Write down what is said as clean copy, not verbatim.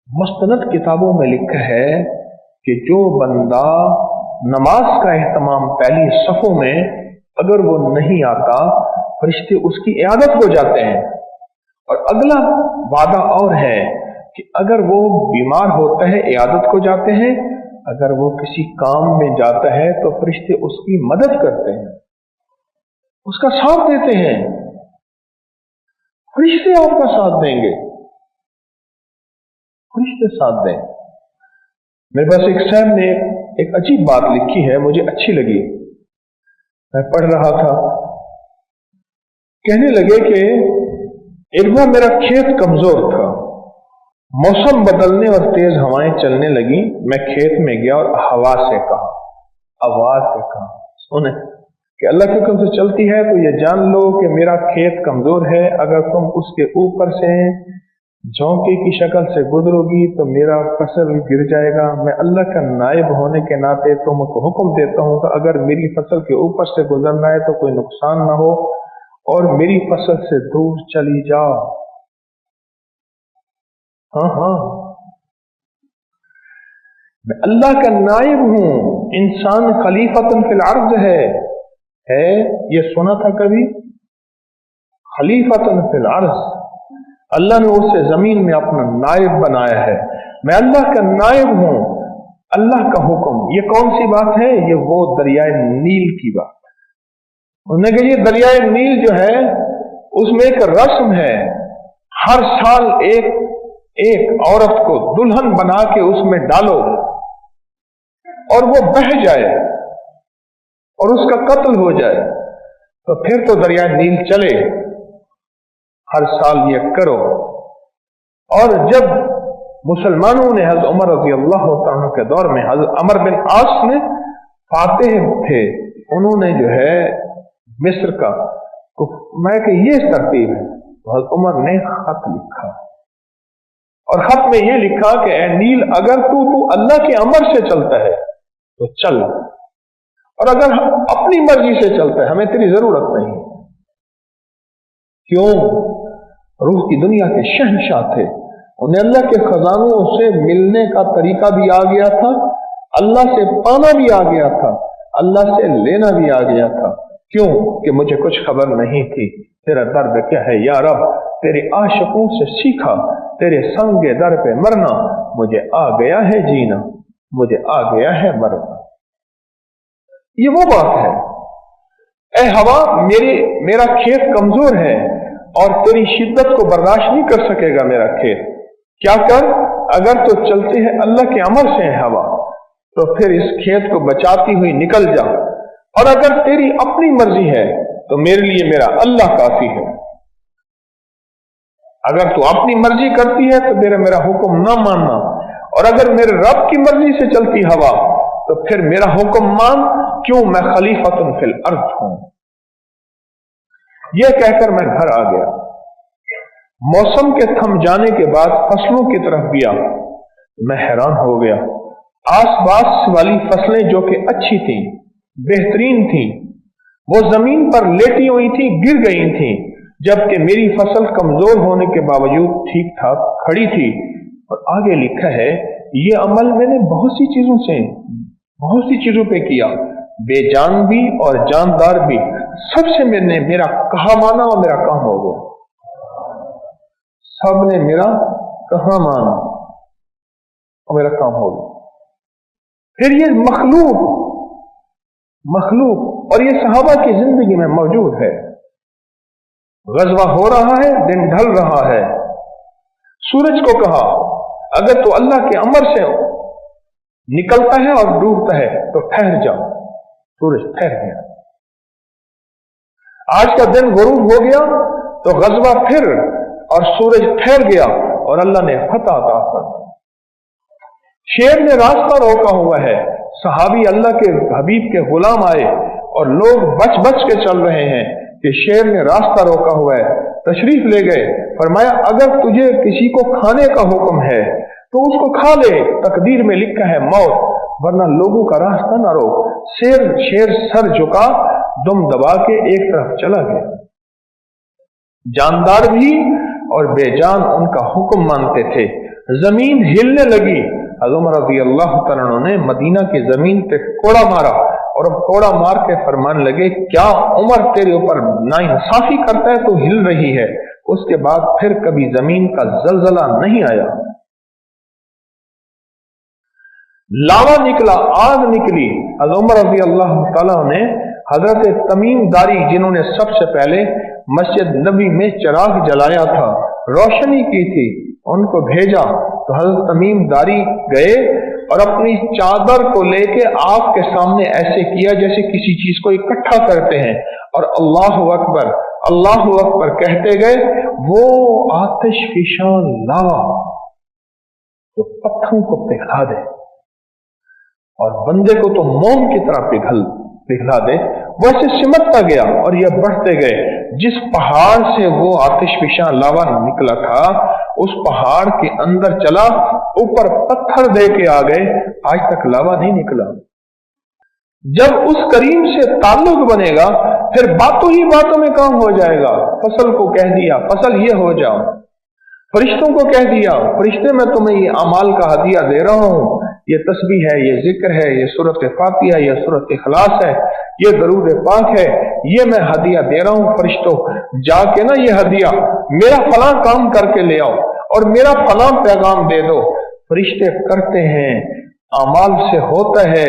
मुस्तनद किताबों में लिखा है कि जो बंदा नमाज का एहतमाम पहली सफ़ों में अगर वो नहीं आता, फरिश्ते उसकी इयादत हो जाते हैं। और अगला वादा और है कि अगर वो बीमार होता है इयादत को जाते हैं, अगर वो किसी काम में जाता है तो फरिश्ते उसकी मदद करते हैं, उसका साथ देते हैं। फरिश्ते आपका साथ देंगे, फरिश्ते साथ दें। मेरे पास एक साहब ने एक अजीब बात लिखी है, मुझे अच्छी लगी। मैं पढ़ रहा था, कहने लगे कि एक बार मेरा खेत कमजोर था, मौसम बदलने और तेज हवाएं चलने लगी। मैं खेत में गया और हवा से कहा, आवाज से कहा, सुने कि अल्लाह के हुक्म से चलती है तो ये जान लो कि मेरा खेत कमजोर है। अगर तुम उसके ऊपर से झोंके की शक्ल से गुजरोगी तो मेरा फसल गिर जाएगा। मैं अल्लाह का नायब होने के नाते तुमको हुक्म देता हूं कि अगर मेरी फसल के ऊपर से गुजरना है तो कोई नुकसान ना हो और मेरी फसल से दूर चली जाओ। हाँ, मैं अल्लाह का नायब हूं। इंसान खलीफतन फिल अर्ज है ये सुना था कभी? खलीफतन फिल अर्ज, अल्लाह ने उसे जमीन में अपना नायब बनाया है। मैं अल्लाह का नायब हूं, अल्लाह का हुक्म। ये कौन सी बात है? ये वो दरियाए नील की बात है। उन्होंने कहा ये दरियाए नील जो है उसमें एक रस्म है, हर साल एक औरत को दुल्हन बना के उसमें डालो और वो बह जाए और उसका कत्ल हो जाए तो फिर तो दरियाए नील चले। हर साल ये करो। और जब मुसलमानों ने हज़रत उमर रज़ी अल्लाह तआला के दौर में हज़रत अमर बिन आस ने फातिह थे, उन्होंने जो है मिस्र का मैं कि ये तरतीब है, तो हज़रत उमर ने खत लिखा और खत में ये लिखा कि ए नील, अगर तू अल्लाह के अमर से चलता है तो चल, और अगर अपनी मर्जी से चलता है हमें तेरी जरूरत नहीं। क्यों? रूह की दुनिया के शहंशाह थे, उन्हें अल्लाह के खजानों से मिलने का तरीका भी आ गया था, अल्लाह से पाना भी आ गया था, अल्लाह से लेना भी आ गया था। क्यों? कि मुझे कुछ खबर नहीं थी, तेरा दर्द क्या है या रब, तेरे आशिकों से सीखा, तेरे संगे दर पे मरना, मुझे आ गया है जीना, मुझे आ गया है मरना। ये वो बात है। ए हवा, मेरा खेत कमजोर है और तेरी शिद्दत को बर्दाश्त नहीं कर सकेगा मेरा खेत। क्या कर? अगर तो चलती है अल्लाह के अमर से है हवा, तो फिर इस खेत को बचाती हुई निकल जा, और अगर तेरी अपनी मर्जी है तो मेरे लिए मेरा अल्लाह काफी है। अगर तू अपनी मर्जी करती है तो मेरा हुक्म ना मानना, और अगर मेरे रब की मर्जी से चलती हवा तो फिर मेरा हुक्म मान। क्यों? मैं खलीफतुन फिल अर्ज हूं। यह कहकर मैं घर आ गया। मौसम के थम जाने के बाद फसलों की तरफ गया, मैं हैरान हो गया। आसपास वाली फसलें जो कि अच्छी थीं, बेहतरीन थीं, वो जमीन पर लेटी हुई थी, गिर गई थीं, जबकि मेरी फसल कमजोर होने के बावजूद ठीक ठाक खड़ी थी। और आगे लिखा है, ये अमल मैंने बहुत सी चीजों पे किया, बेजान भी और जानदार भी, सबसे मेरा कहा माना और मेरा काम हो गया। सबने मेरा कहा माना और मेरा काम हो गया। फिर ये मखलूक और ये सहाबा की जिंदगी में मौजूद है। गज़वा हो रहा है, दिन ढल रहा है। सूरज को कहा, अगर तो अल्लाह के अमर से निकलता है और डूबता है तो ठहर जाओ। सूरज ठहर गया। आज का दिन गुरूब हो गया तो गज़वा फिर, और सूरज ठहर गया और अल्लाह ने फतह अता कर दी। शेर ने रास्ता रोका हुआ है, सहाबी अल्लाह के हबीब के गुलाम आए और लोग बच के चल रहे हैं कि शेर ने रास्ता रोका हुआ है। तशरीफ ले गए, फरमाया अगर तुझे किसी को खाने का हुक्म है तो उसको खा ले, तकदीर में लिखा है मौत, वरना लोगों का रास्ता ना रोक। शेर सर झुका, दुम दबा के एक तरफ चला गया। जानदार भी और बेजान उनका हुक्म मानते थे। زمین ہلنے لگی. حضرت عمر رضی اللہ تعالیٰ عنہ نے مدینہ کی زمین پہ کوڑا مارا اور اب کوڑا مار کے فرمان لگے کیا عمر تیرے اوپر ناانصافی کرتا ہے تو ہل رہی ہے. اس کے بعد پھر کبھی زمین کا زلزلہ نہیں آیا. لاوا نکلا، آگ نکلی. حضرت عمر رضی اللہ تعالیٰ نے حضرت تمیم داری جنہوں نے سب سے پہلے مسجد نبی میں چراغ جلایا تھا، روشنی کی تھی، ان کو بھیجا تو حضرت تمیم داری گئے اور اپنی چادر کو لے کے آگ کے سامنے ایسے کیا جیسے کسی چیز کو اکٹھا کرتے ہیں اور اللہ اکبر کہتے گئے. وہ آتش فشان لاوا تو پتھروں کو پگھلا دے اور بندے کو تو موم کی طرح پگھلا دے. ویسے سمٹتا گیا اور یہ بڑھتے گئے. جس پہاڑ سے وہ آتش فشاں لاوا نکلا تھا اس پہاڑ کے اندر چلا، اوپر پتھر دے کے آ گئے، آج تک لاوا نہیں نکلا. جب اس کریم سے تعلق بنے گا پھر باتوں ہی باتوں میں کام ہو جائے گا. فصل کو کہہ دیا فصل یہ ہو جاؤ، فرشتوں کو کہہ دیا فرشتے میں تمہیں یہ اعمال کا ہدیہ دے رہا ہوں، یہ تسبیح ہے، یہ ذکر ہے، یہ سورۃ فاتحہ، یہ سورۃ اخلاص ہے، یہ درود پاک ہے، یہ میں ہدیہ دے رہا ہوں. فرشتوں جا کے نا یہ ہدیہ میرا فلاں کام کر کے لے آؤ اور میرا فلاں پیغام دے دو. فرشتے کرتے ہیں، اعمال سے ہوتا ہے.